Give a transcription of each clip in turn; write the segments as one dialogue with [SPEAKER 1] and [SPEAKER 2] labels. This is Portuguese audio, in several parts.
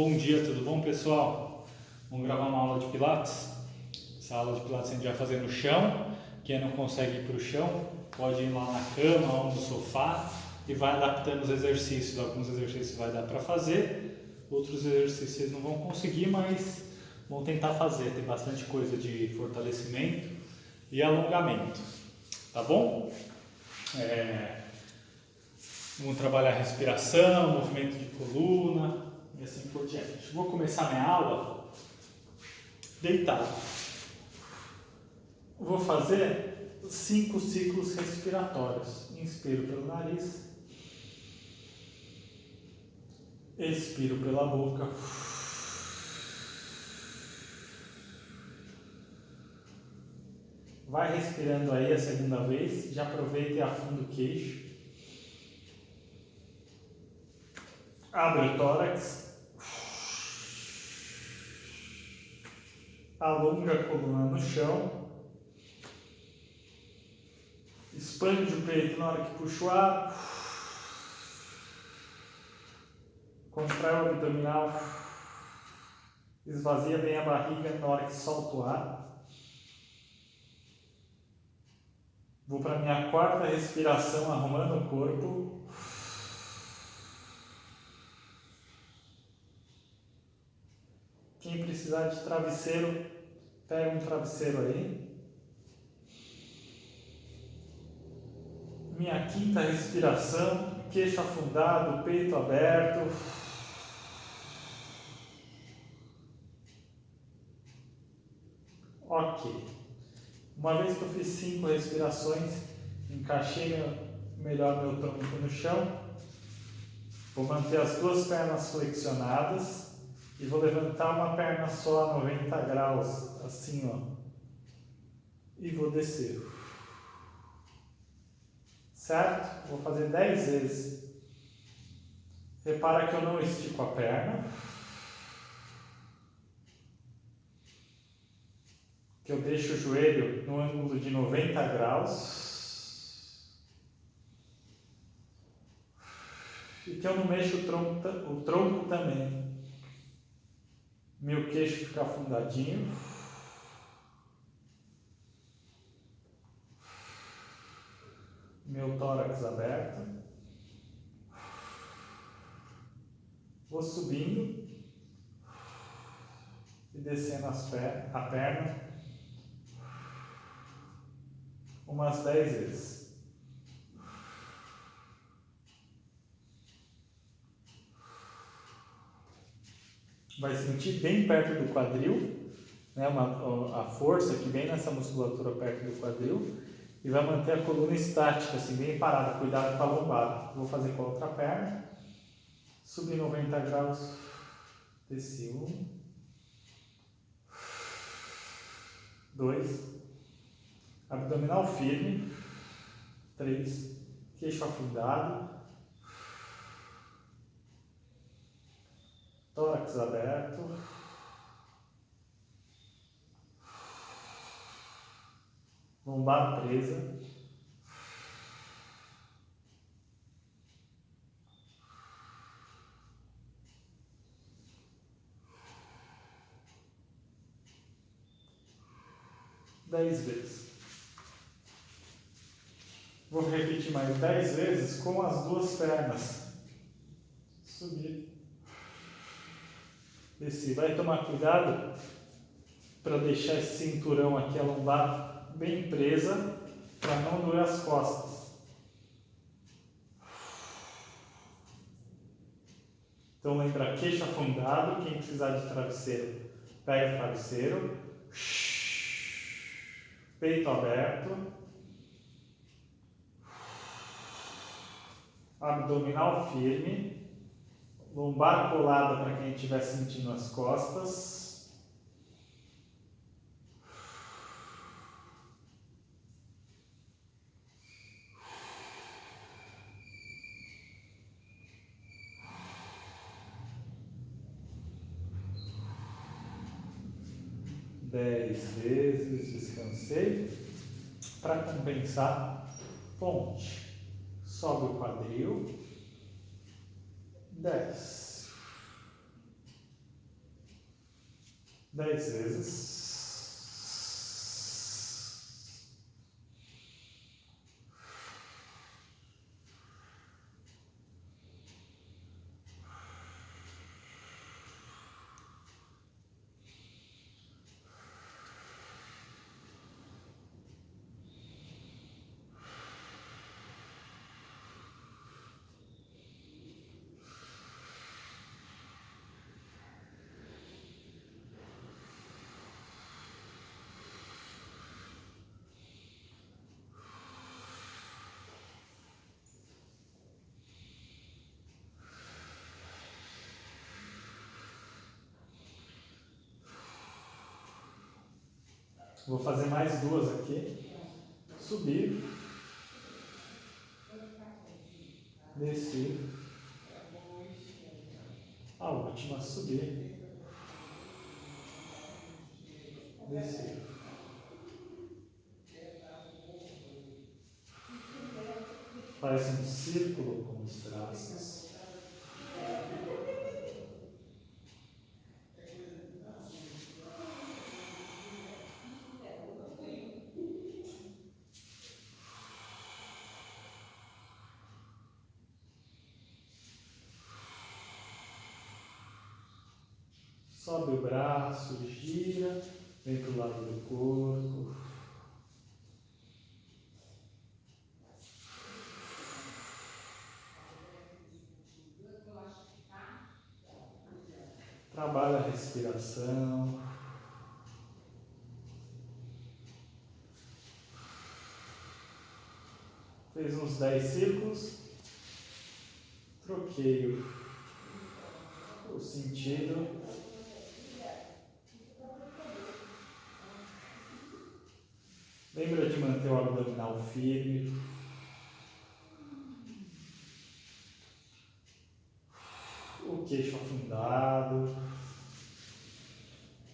[SPEAKER 1] Bom dia, tudo bom, pessoal? Vamos gravar uma aula de Pilates. Essa aula de Pilates a gente vai fazer no chão. Quem não consegue ir para o chão, pode ir lá na cama ou no sofá e vai adaptando os exercícios. Alguns exercícios vai dar para fazer, outros exercícios vocês não vão conseguir, mas vão tentar fazer. Tem bastante coisa de fortalecimento e alongamento, tá bom? Vamos trabalhar respiração, movimento de coluna e assim por diante. Vou começar minha aula deitado. Vou fazer 5 ciclos respiratórios. Inspiro pelo nariz, expiro pela boca, vai respirando aí a segunda vez, já aproveita e afunda o queixo, abre o tórax, alonga a coluna no chão, expande o peito na hora que puxa o ar, contrai o abdominal, esvazia bem a barriga na hora que solta o ar. Vou para a minha quarta respiração, arrumando o corpo. Quem precisar de travesseiro, pega um travesseiro aí. Minha quinta respiração, queixo afundado, peito aberto. Ok. Uma vez que eu fiz 5 respirações, encaixei melhor meu tronco no chão, vou manter as 2 pernas flexionadas e vou levantar uma perna só a 90 graus, assim ó, e vou descer. Certo? Vou fazer 10 vezes. Repara que eu não estico a perna, que eu deixo o joelho no ângulo de 90 graus e que eu não mexo o tronco também. Meu queixo fica afundadinho. Meu tórax aberto. Vou subindo e descendo a perna umas 10 vezes. Vai sentir bem perto do quadril, né, a força que vem nessa musculatura perto do quadril, e vai manter a coluna estática, assim, bem parada. Cuidado com a lombada. Vou fazer com a outra perna. Subi 90 graus, desci 1, 2, abdominal firme, 3, queixo afundado, tórax aberto, lombar presa, dez vezes. Vou repetir mais 10 vezes com as 2 pernas. Subir. Desci. Vai tomar cuidado para deixar esse cinturão aqui, a lombar, bem presa, para não doer as costas. Então lembra, queixo afundado. Quem precisar de travesseiro, pega o travesseiro. Peito aberto. Abdominal firme. Lombar colada para quem estiver sentindo as costas. Dez vezes, descansei. Para compensar, ponte. Sobe o quadril. 10. 10 vezes. Vou fazer mais duas aqui. Subir. Descer. A última, subir. Descer. Faz um círculo com os braços. Sobe o braço, gira, vem para o lado do corpo. Trabalha a respiração. Fez uns 10 círculos. Troquei o sentido. Lembra de manter o abdominal firme. O queixo afundado.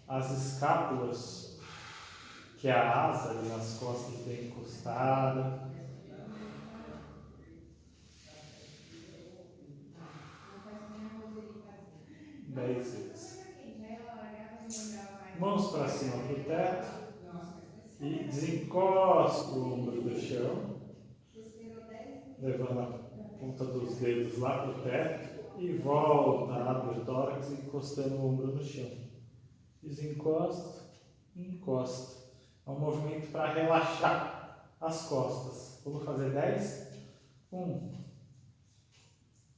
[SPEAKER 1] As escápulas, que é a asa ali nas costas bem encostada. Dez vezes. Mãos para cima para o teto. E desencosta o ombro do chão, levando a ponta dos dedos lá para o teto e volta, abre o tórax encostando o ombro no chão. Desencosta, encosta. É um movimento para relaxar as costas. Vamos fazer 10? 1,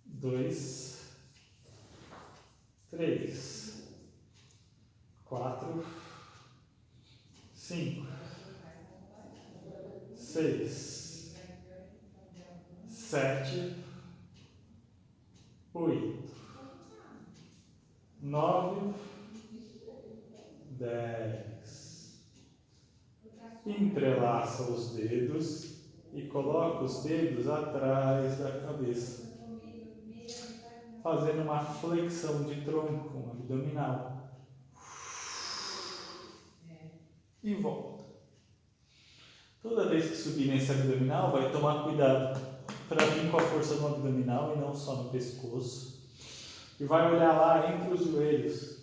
[SPEAKER 1] 2, 3, 4, 5, 6, 7, 8, 9, 10. Entrelaça os dedos e coloca os dedos atrás da cabeça, fazendo uma flexão de tronco, um abdominal. E volta. Toda vez que subir nesse abdominal, vai tomar cuidado para vir com a força no abdominal e não só no pescoço. E vai olhar lá entre os joelhos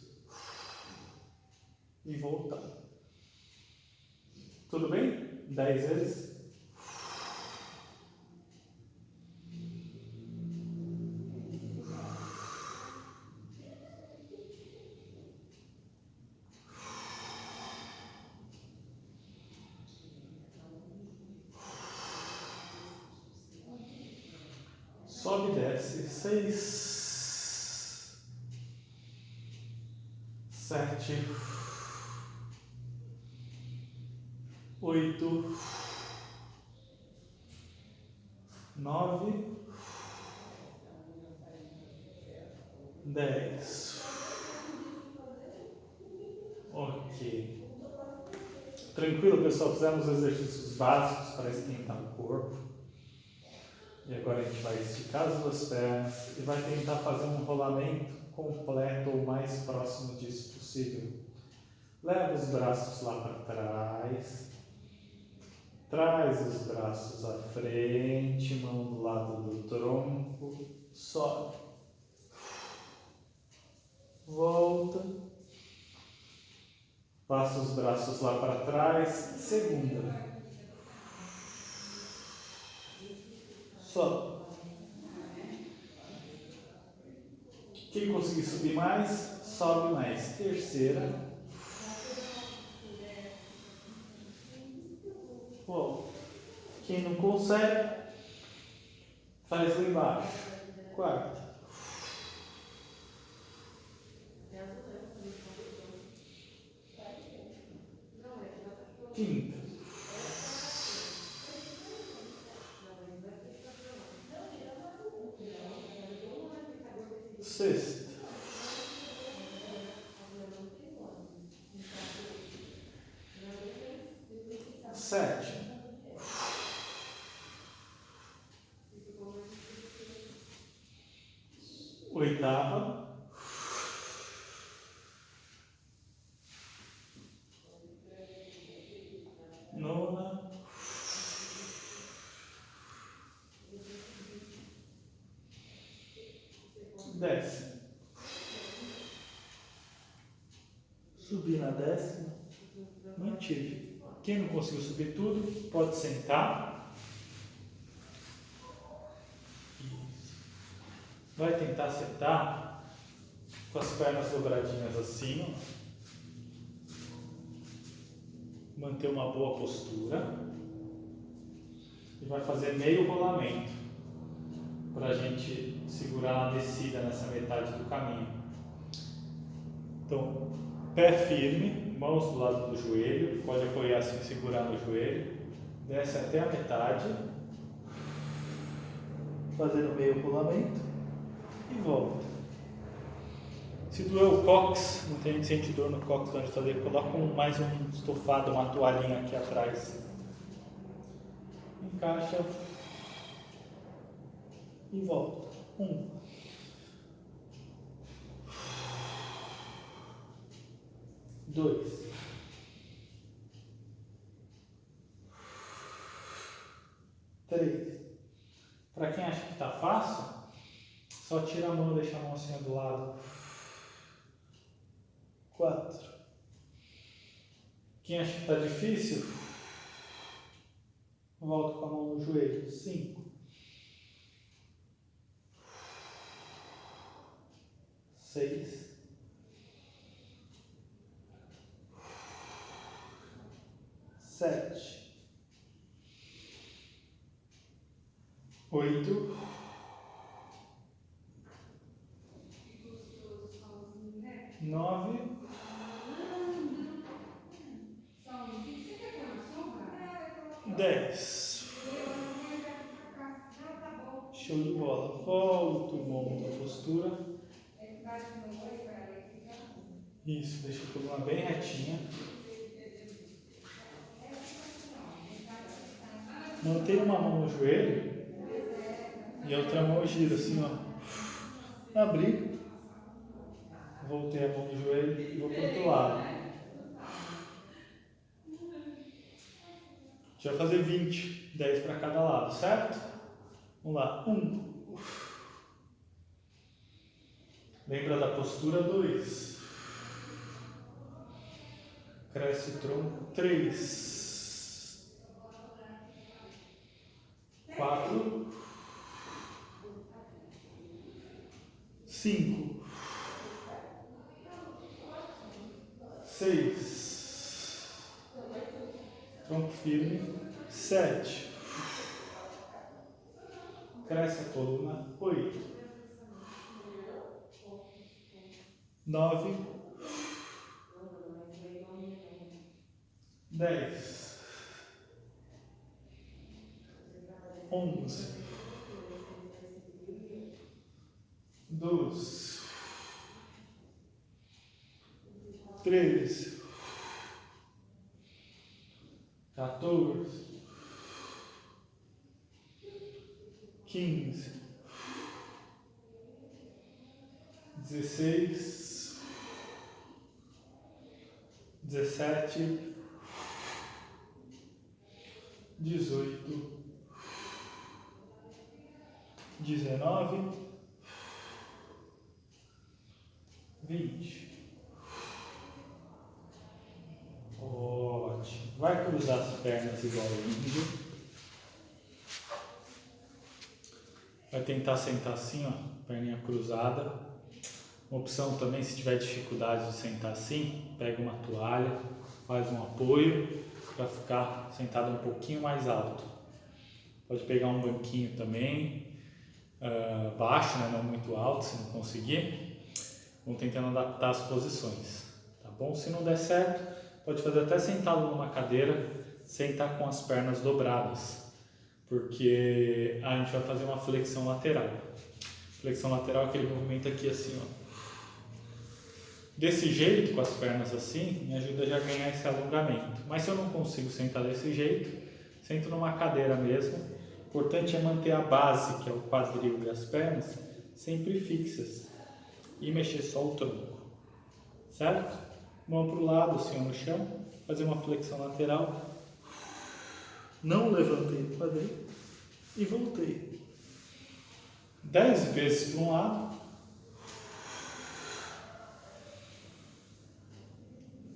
[SPEAKER 1] e voltar. Tudo bem? 10 vezes. Sobe e desce. 6, 7, 8, 9, 10. Ok. Tranquilo, pessoal? Fizemos exercícios básicos para esquentar o corpo. E agora a gente vai esticar as duas pernas e vai tentar fazer um rolamento completo ou mais próximo disso possível. Leva os braços lá para trás. Traz os braços à frente, mão do lado do tronco. Sobe. Volta. Arrasta os braços lá para trás. Segunda. Sobe. Quem conseguir subir mais, sobe mais. Terceira. Volta. Quem não consegue, faz lá embaixo. Quarta. Quinta. Sexta. Sétima. Oitava. Nona. Décima. Subi na décima. Mantive. Quem não conseguiu subir tudo, pode sentar. Vai tentar sentar com as pernas dobradinhas assim, ó. Manter uma boa postura. E vai fazer meio rolamento para a gente segurar na descida nessa metade do caminho. Então, pé firme, mãos do lado do joelho, pode apoiar assim, segurar no joelho, desce até a metade, fazendo meio rolamento e volta. Se doer o cóccix, não tem sente dor no cóccix antes de fazer, coloca mais um estofado, uma toalhinha aqui atrás. Encaixa e volta. 1, 2, 3. Para quem acha que está fácil, só tira a mão e deixa a mão assim do lado. 4. Quem acha que está difícil, volta com a mão no joelho. 5. 6. 7. 8. 9. 10. Show de bola. Volta o ombro da postura. Isso, deixa a coluna bem retinha. Mantenha uma mão no joelho e a outra mão gira assim, ó. Abri. Voltei a mão no joelho e vou para o outro lado. A gente vai fazer 20, 10 para cada lado, certo? Vamos lá. 1. Lembra da postura? 2. Cresce o tronco. 3. 4. 5. 6. Tronco firme. 7. Cresce a coluna. 8. 9. 10. 11. 12. 13. 14. 15. 16. 17. 18. 19. 20. pernas igual ao índio. Vai tentar sentar assim, ó, perninha cruzada. Uma opção também, se tiver dificuldade de sentar assim, pega uma toalha, faz um apoio para ficar sentado um pouquinho mais alto. Pode pegar um banquinho também, baixo, né, não muito alto, se não conseguir. Vamos tentando adaptar as posições, tá bom? Se não der certo, pode fazer até sentado numa cadeira, sentar com as pernas dobradas, porque a gente vai fazer uma flexão lateral. Flexão lateral é aquele movimento aqui assim, ó. Desse jeito, com as pernas assim, me ajuda já a ganhar esse alongamento. Mas se eu não consigo sentar desse jeito, sento numa cadeira mesmo. O importante é manter a base, que é o quadril e as pernas, sempre fixas. E mexer só o tronco. Certo? Mão para o lado, assim, no chão. Fazer uma flexão lateral. Não levantei o quadril. E voltei. 10 vezes para um lado.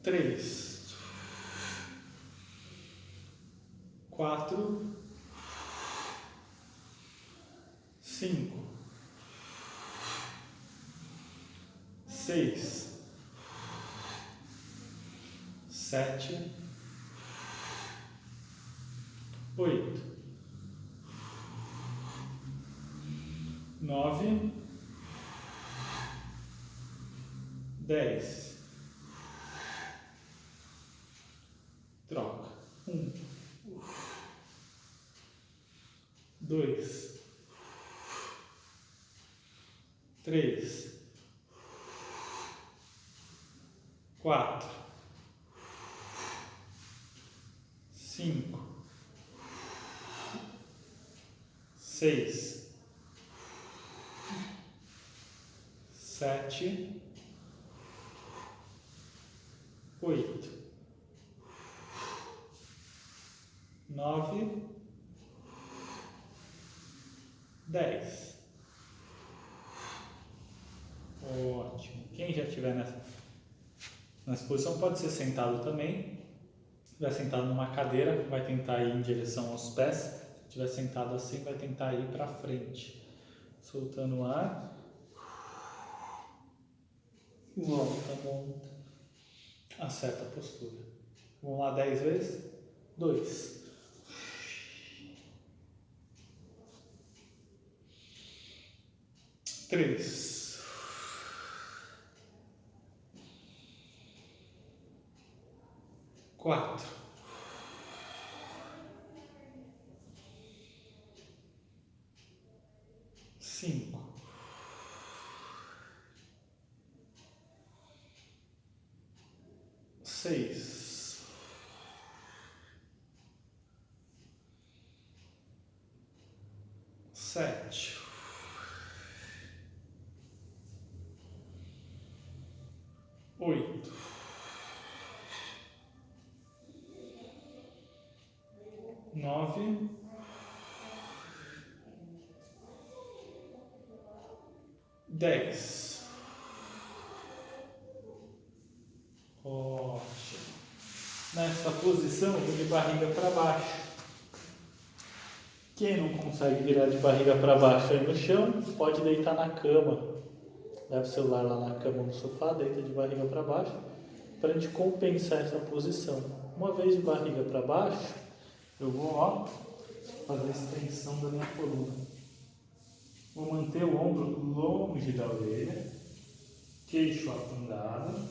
[SPEAKER 1] 3, 4, 5, 6, 7, 8, 9, 10. Troca. 1, 2, 3, 4, 5, 6, 7, 8, 9, 10. Ótimo. Quem já estiver nessa posição pode ser sentado também. Se estiver sentado numa cadeira, vai tentar ir em direção aos pés. Se estiver sentado assim, vai tentar ir para frente. Soltando o ar. Volta, monta. Acerta a postura. Vamos lá 10 vezes. 2. 3. 4. 5. 6. 7. 8. 9. 10. Ótimo. Nessa posição, eu vou de barriga para baixo. Quem não consegue virar de barriga para baixo aí no chão, pode deitar na cama. Leva o celular lá na cama no sofá, deita de barriga para baixo, para a gente compensar essa posição. Uma vez de barriga para baixo, eu vou, ó, fazer a extensão da minha coluna. Vou manter o ombro longe da orelha, queixo afundado.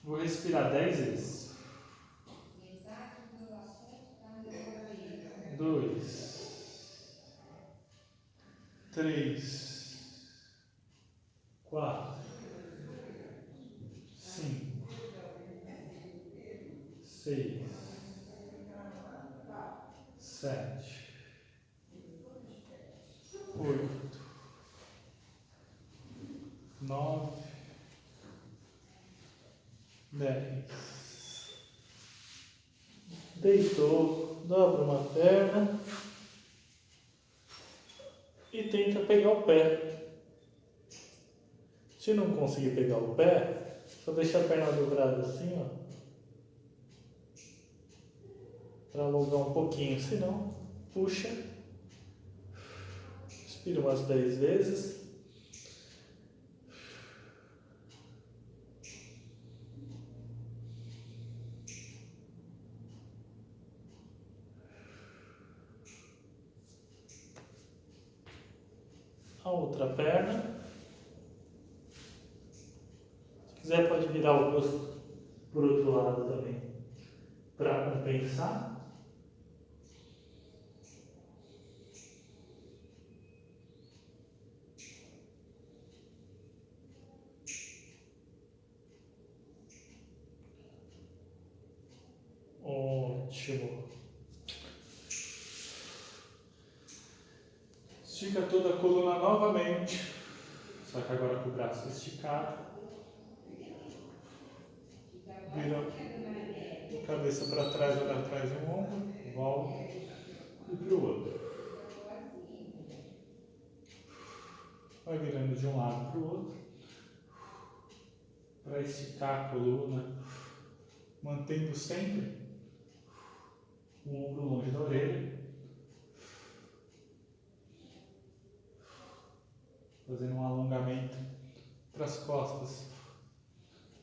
[SPEAKER 1] Vou respirar 10 vezes. 2, 3, 4, 5, 6, 7, 8, 9, 10. Deitou, dobra uma perna e tenta pegar o pé. Se não conseguir pegar o pé, só deixa a perna dobrada assim, ó. para alongar um pouquinho, senão puxa, inspira umas 10 vezes. A outra perna. Se quiser pode virar o rosto por outro lado também, para compensar. Ótimo. Estica toda a coluna novamente, só que agora com o braço esticado. Vira a cabeça para trás, olha atrás do ombro, volta e para o outro. Vai virando de um lado para o outro, para esticar a coluna, mantendo sempre o ombro longe da orelha, fazendo um alongamento para as costas.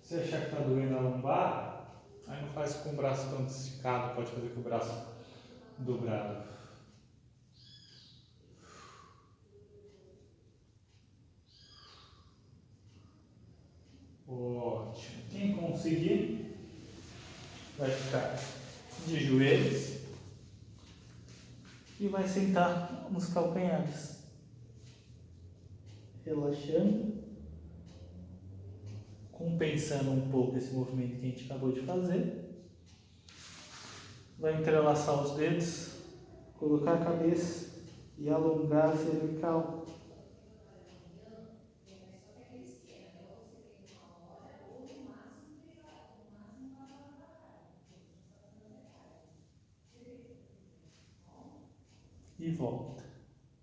[SPEAKER 1] Se achar que está doendo a lombar, aí não faz com o braço tão esticado, pode fazer com o braço dobrado. Ótimo. Quem conseguir vai ficar de joelhos e vai sentar nos calcanhares, relaxando, compensando um pouco esse movimento que a gente acabou de fazer. Vai entrelaçar os dedos, colocar a cabeça e alongar a cervical. E volta.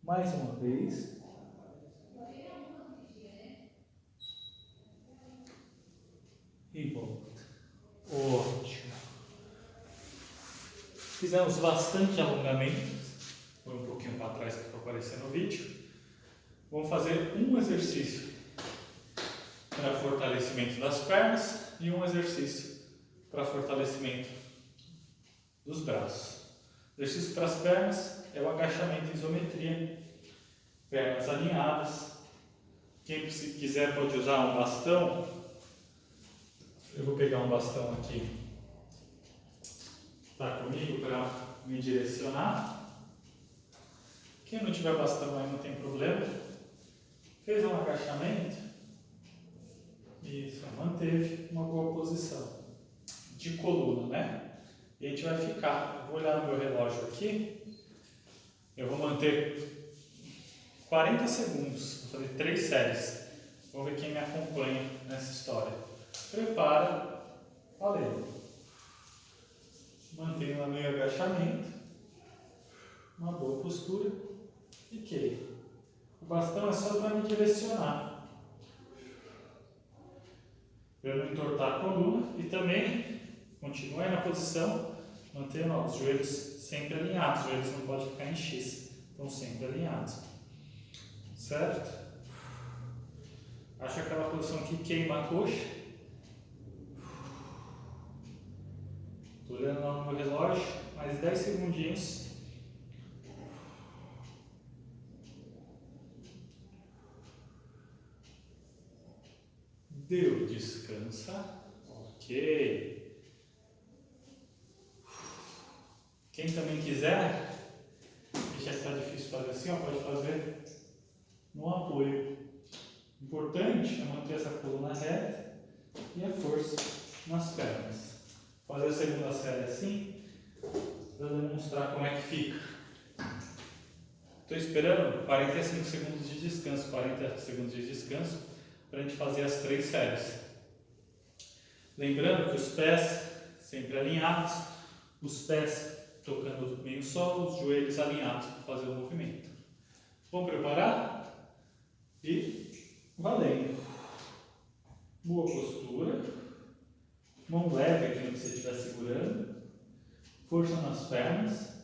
[SPEAKER 1] Mais uma vez. E volta. Ótimo. Fizemos bastante alongamento. Foi um pouquinho para trás que para aparecer no vídeo. Vamos fazer um exercício para fortalecimento das pernas e um exercício para fortalecimento dos braços. O exercício para as pernas é o agachamento em isometria, pernas alinhadas. Quem quiser pode usar um bastão. Eu vou pegar um bastão aqui, tá comigo, para me direcionar. Quem não tiver bastão aí não tem problema. Fez um agachamento, isso, manteve uma boa posição de coluna, né? E a gente vai ficar, eu vou olhar no meu relógio aqui, eu vou manter 40 segundos, vou fazer 3 séries. Vou ver quem me acompanha nessa história. Prepara, valeu. Mantenha o meio agachamento, uma boa postura. Fiquei. O bastão é só para me direcionar, para não entortar a coluna, e também continue na posição, mantendo os joelhos sempre alinhados. Os joelhos não podem ficar em X, estão sempre alinhados, certo? Acha aquela posição que queima a coxa. Estou olhando lá no meu relógio, mais 10 segundinhos. Deu, descansa. Ok. Quem também quiser, já que está difícil fazer assim, ó, pode fazer no apoio. O importante é manter essa coluna reta e a força nas pernas. Vou fazer a segunda série assim, para demonstrar como é que fica. Estou esperando 45 segundos de descanso, 40 segundos de descanso, para a gente fazer as 3 séries. Lembrando que os pés sempre alinhados, os pés tocando meio solo, os joelhos alinhados para fazer o movimento. Vamos preparar? E valendo. Boa postura. Mão leve aqui onde você estiver segurando. Força nas pernas.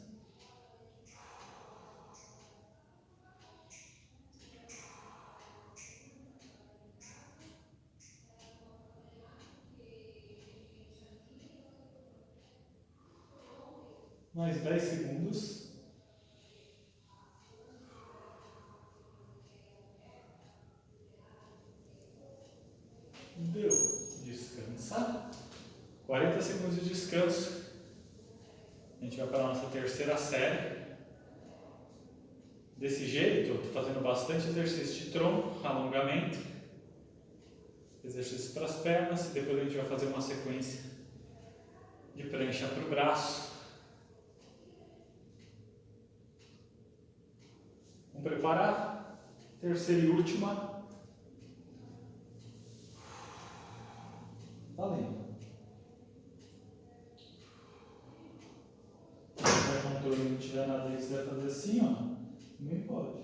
[SPEAKER 1] Mais 10 segundos. Deu. Descansa. 40 segundos de descanso. A gente vai para a nossa terceira série. Desse jeito, eu estou fazendo bastante exercício de tronco, alongamento, exercício para as pernas, e depois a gente vai fazer uma sequência de prancha para o braço. Vamos preparar? Terceira e última. Valendo. Se tiver controle, não tiver nada aí, você vai fazer assim, ó. Nem pode.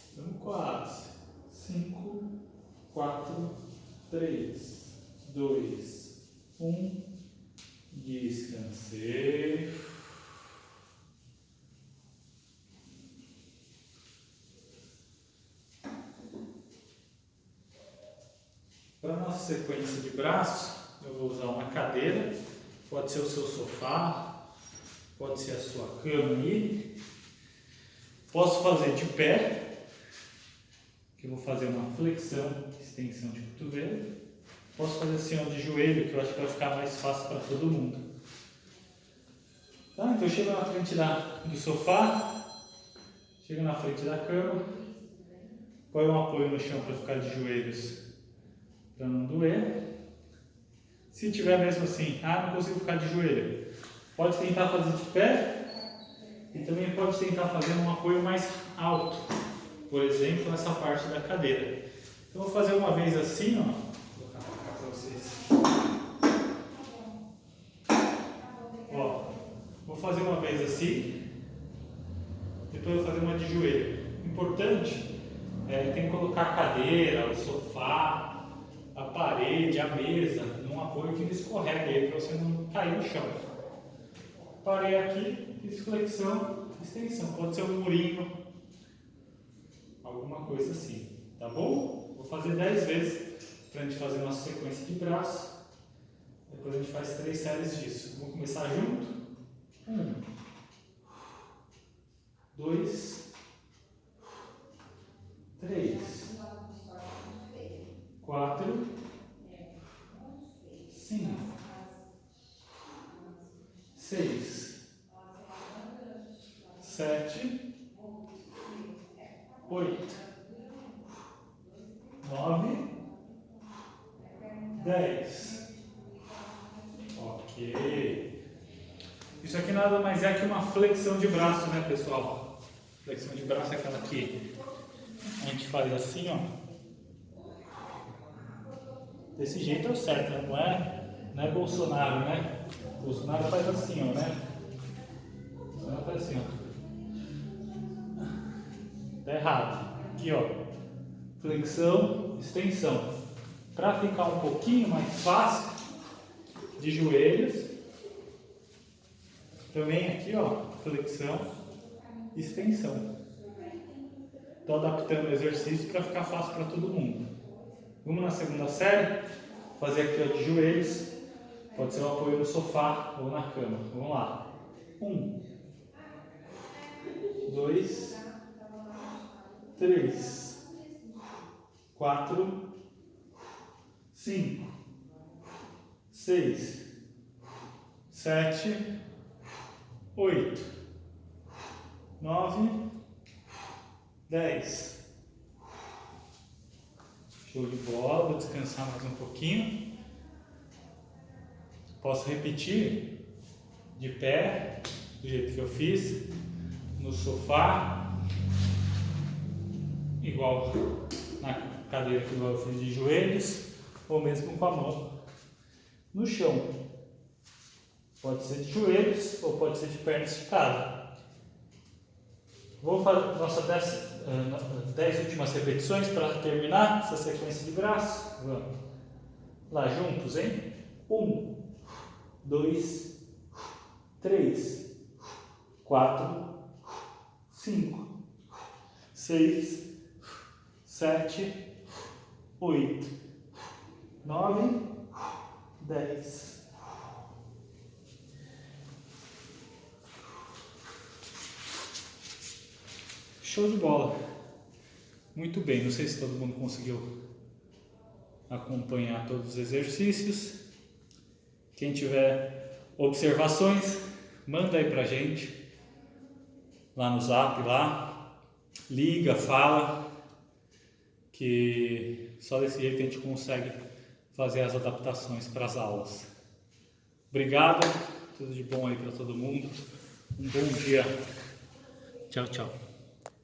[SPEAKER 1] Estamos quase. 5, 4, 3, 2, 1. Descansei. Para a nossa sequência de braço, eu vou usar uma cadeira. Pode ser o seu sofá, pode ser a sua cama aí. Posso fazer de pé, que eu vou fazer uma flexão, extensão de cotovelo. Posso fazer assim, ó, de joelho, que eu acho que vai ficar mais fácil para todo mundo. Tá? Então chega na frente do sofá, chega na frente da cama, põe um apoio no chão para ficar de joelhos, para não doer. Se tiver mesmo assim, não consigo ficar de joelho, pode tentar fazer de pé e também pode tentar fazer um apoio mais alto, por exemplo, nessa parte da cadeira. Então vou fazer uma vez assim, ó. Vou fazer uma vez assim, depois vou fazer uma de joelho. Importante tem que colocar a cadeira, o sofá, a parede, a mesa, num apoio que não escorregue aí para você não cair no chão. Parei aqui, fiz flexão, extensão, pode ser um murinho, alguma coisa assim, tá bom? Vou fazer 10 vezes para a gente fazer nossa sequência de braço. Depois a gente faz 3 séries disso. Vamos começar junto? 1, 2, 3, 4, 5, 6, 7, 8, 9, 10. Ok. Isso aqui nada mais é que uma flexão de braço, né, pessoal? Flexão de braço é aquela que a gente faz assim, ó. Desse jeito é o certo, né? Não é Bolsonaro, né? Bolsonaro faz assim, ó, né? Bolsonaro faz assim, ó. Tá errado. Aqui, ó. Flexão, extensão. Para ficar um pouquinho mais fácil, de joelhos. Também aqui, ó, flexão, extensão. Estou adaptando o exercício para ficar fácil para todo mundo. Vamos na segunda série, fazer aqui, ó, de joelhos. Pode ser um apoio no sofá ou na cama. Vamos lá. 1, 2, 3, 4, 5, 6, 7, 8, 9, 10. Show de bola, vou descansar mais um pouquinho. Posso repetir de pé, do jeito que eu fiz, no sofá, igual na cadeira que eu fiz de joelhos, ou mesmo com a mão no chão. Pode ser de joelhos ou pode ser de perna esticada. Vou fazer nossas 10 últimas repetições para terminar essa sequência de braços. Vamos lá juntos, hein? 1, 2, 3, 4, 5, 6, 7, 8, 9, 10. Show de bola. Muito bem, não sei se todo mundo conseguiu acompanhar todos os exercícios. Quem tiver observações, manda aí pra gente lá no Zap, lá, liga, fala, que só desse jeito a gente consegue fazer as adaptações para as aulas. Obrigado, tudo de bom aí para todo mundo, um bom dia, tchau, tchau.